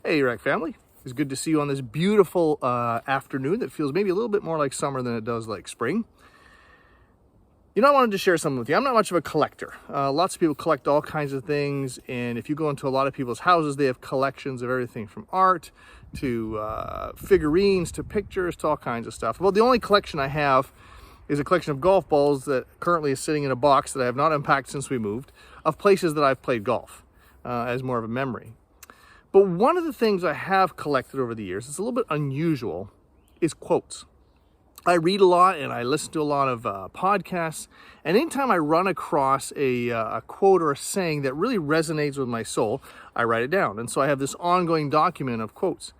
Hey, Rec family. It's good to see you on this beautiful afternoon that feels maybe a little bit more like summer than it does like spring. You know, I wanted to share something with you. I'm not much of a collector. Lots of people collect all kinds of things, and if you go into a lot of people's houses, they have collections of everything from art to figurines to pictures to all kinds of stuff. Well, the only collection I have is a collection of golf balls that currently is sitting in a box that I have not unpacked since we moved, of places that I've played golf as more of a memory. But one of the things I have collected over the years, it's a little bit unusual, is quotes. I read a lot and I listen to a lot of podcasts, and anytime I run across a quote or a saying that really resonates with my soul, I write it down. And so I have this ongoing document of quotes.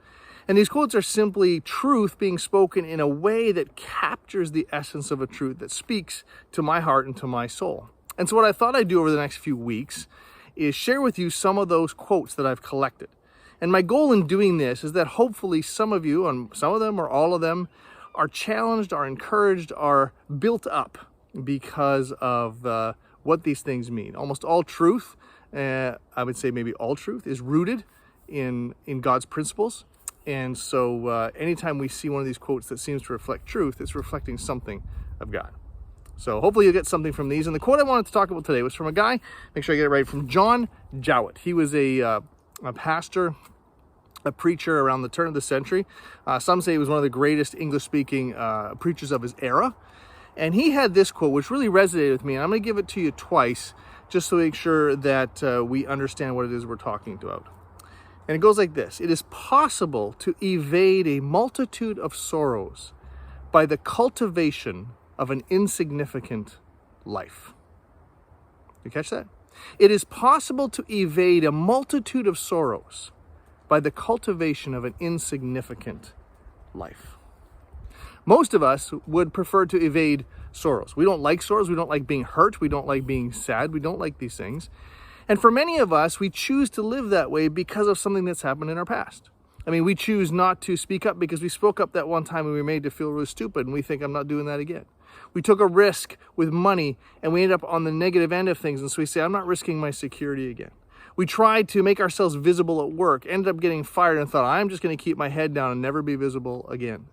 And these quotes are simply truth being spoken in a way that captures the essence of a truth that speaks to my heart and to my soul. And so what I thought I'd do over the next few weeks is share with you some of those quotes that I've collected. And my goal in doing this is that hopefully some of you, and some of them or all of them, are challenged, are encouraged, are built up because of what these things mean. Almost all truth, I would say maybe all truth, is rooted in God's principles. And so anytime we see one of these quotes that seems to reflect truth, it's reflecting something of God. So hopefully you'll get something from these. And the quote I wanted to talk about today was from a guy, make sure I get it right, from John Jewett. He was a pastor, a preacher around the turn of the century. Some say he was one of the greatest English-speaking preachers of his era. And he had this quote, which really resonated with me. And I'm going to give it to you twice, just to make sure that we understand what it is we're talking about. And it goes like this: "It is possible to evade a multitude of sorrows by the cultivation of an insignificant life." You catch that? It is possible to evade a multitude of sorrows by the cultivation of an insignificant life. Most of us would prefer to evade sorrows. We don't like sorrows. We don't like being hurt. We don't like being sad. We don't like these things. And for many of us, we choose to live that way because of something that's happened in our past. I mean, we choose not to speak up because we spoke up that one time and we were made to feel really stupid, and we think, I'm not doing that again. We took a risk with money and we ended up on the negative end of things, and so we say, I'm not risking my security again. We tried to make ourselves visible at work, ended up getting fired, and thought, I'm just going to keep my head down and never be visible again.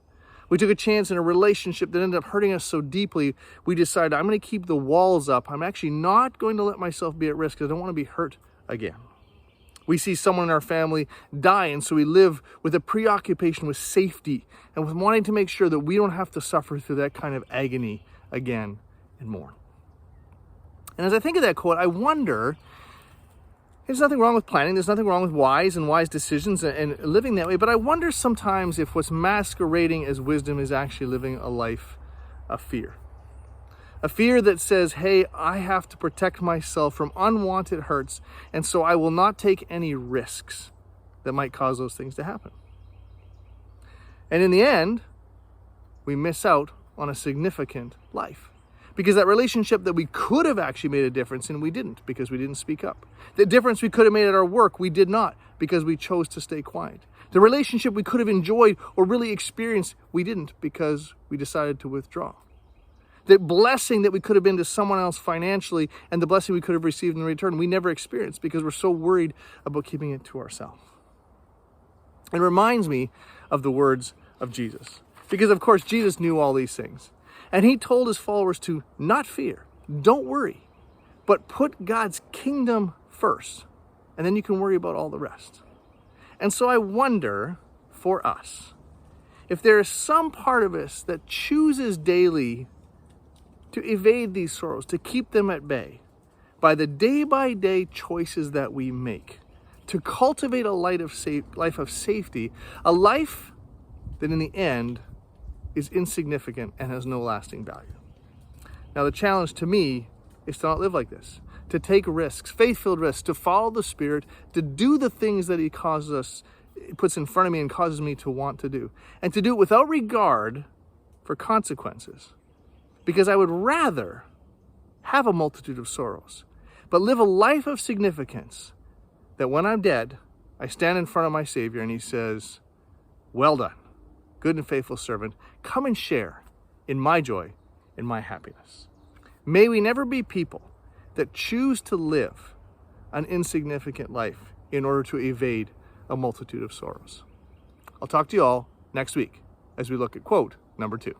We took a chance in a relationship that ended up hurting us so deeply, we decided, I'm going to keep the walls up. I'm actually not going to let myself be at risk because I don't want to be hurt again. We see someone in our family die, and so we live with a preoccupation with safety and with wanting to make sure that we don't have to suffer through that kind of agony again and more. And as I think of that quote, I wonder, there's nothing wrong with planning, there's nothing wrong with wise decisions and living that way, but I wonder sometimes if what's masquerading as wisdom is actually living a life of fear. A fear that says, hey, I have to protect myself from unwanted hurts, and so I will not take any risks that might cause those things to happen. And in the end, we miss out on a significant life. Because that relationship that we could have actually made a difference in, we didn't, because we didn't speak up. The difference we could have made at our work, we did not, because we chose to stay quiet. The relationship we could have enjoyed or really experienced, we didn't, because we decided to withdraw. The blessing that we could have been to someone else financially and the blessing we could have received in return, we never experienced because we're so worried about keeping it to ourselves. It reminds me of the words of Jesus. Because, of course, Jesus knew all these things. And he told his followers to not fear, don't worry, but put God's kingdom first, and then you can worry about all the rest. And so I wonder, for us, if there is some part of us that chooses daily to evade these sorrows, to keep them at bay, by the day-by-day choices that we make, to cultivate a life of safety, a life that in the end is insignificant and has no lasting value. Now, the challenge to me is to not live like this, to take risks, faith-filled risks, to follow the Spirit, to do the things that he puts in front of me and causes me to want to do, and to do it without regard for consequences. Because I would rather have a multitude of sorrows, but live a life of significance that when I'm dead, I stand in front of my Savior and he says, well done, good and faithful servant, come and share in my joy, in my happiness. May we never be people that choose to live an insignificant life in order to evade a multitude of sorrows. I'll talk to you all next week as we look at quote number 2.